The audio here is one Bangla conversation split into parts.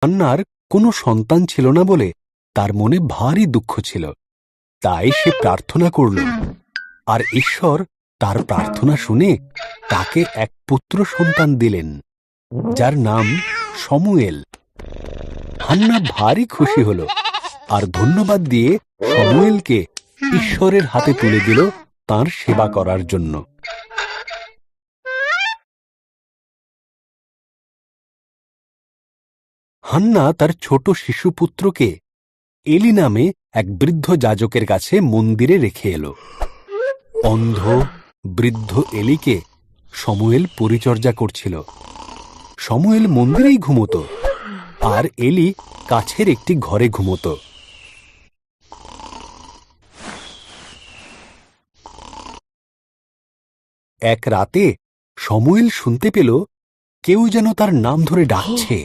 হান্নার কোনো সন্তান ছিল না বলে তার মনে ভারী দুঃখ ছিল। তাই সে প্রার্থনা করল, আর ঈশ্বর তার প্রার্থনা শুনে তাকে এক পুত্র সন্তান দিলেন, যার নাম শমূয়েল। হান্না ভারী খুশি হল আর ধন্যবাদ দিয়ে শমূয়েলকে ঈশ্বরের হাতে তুলে দিল তাঁর সেবা করার জন্য। হান্না তার ছোট শিশুপুত্রকে এলি নামে এক বৃদ্ধ যাজকের কাছে মন্দিরে রেখে এলো। অন্ধ বৃদ্ধ এলিকে শমূয়েল পরিচর্যা করছিল। শমূয়েল মন্দিরেই ঘুমত, আর এলি কাছের একটি ঘরে ঘুমত। এক রাতে শমূয়েল শুনতে পেল কেউ যেন তার নাম ধরে ডাকছে।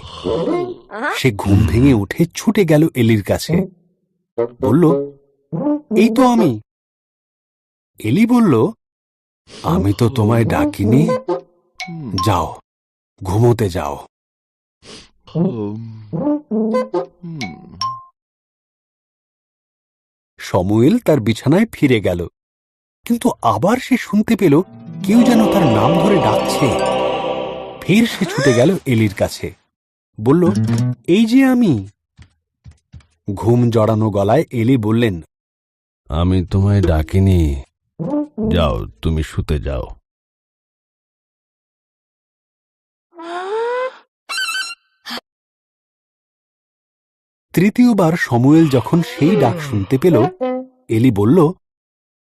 সে ঘুম ভেঙে উঠে ছুটে গেল এলির কাছে, বলল, এই তো আমি। এলি বলল, আমি তো তোমায় ডাকিনি, যাও ঘুমোতে যাও। শমূয়েল তার বিছানায় ফিরে গেল, কিন্তু আবার সে শুনতে পেল কেউ যেন তার নাম ধরে ডাকছে। ফের সে ছুটে গেল এলির কাছে, বলল, এই যে আমি। ঘুম জড়ানো গলায় এলি বললেন, আমি তোমায় ডাকিনি, যাও তুমি শুতে যাও। তৃতীয়বার শমূয়েল যখন সেই ডাক শুনতে পেল, এলি বলল,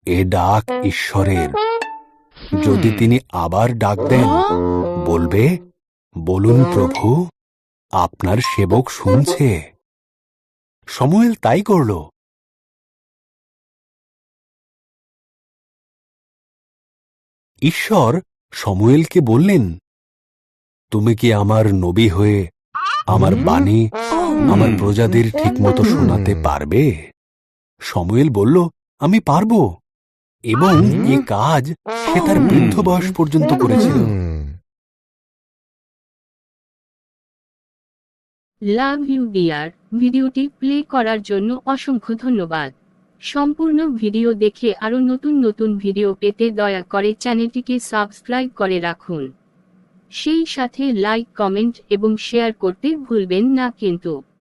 এ ডাক ঈশ্বরের। যদি তিনি আবার ডাক দেন, বলবে, বলুন প্রভু, আপনার সেবক শুনছে। শমূয়েল তাই করল। ঈশ্বর শমূয়েলকে বললেন, তুমি কি আমার নবী হয়ে আমার বাণী আমার প্রজাদের ঠিকমতো শোনাতে পারবে? শমূয়েল বলল, আমি পারব। এবং এ কাজ সে তার বৃদ্ধ বয়স পর্যন্ত করেছিল। Love you dear. ভিডিওটি প্লে করার জন্য অসংখ্য ধন্যবাদ। সম্পূর্ণ ভিডিও দেখে আরও নতুন নতুন ভিডিও পেতে দয়া করে চ্যানেলটিকে সাবস্ক্রাইব করে রাখুন। সেই সাথে লাইক, কমেন্ট এবং শেয়ার করতে ভুলবেন না কিন্তু।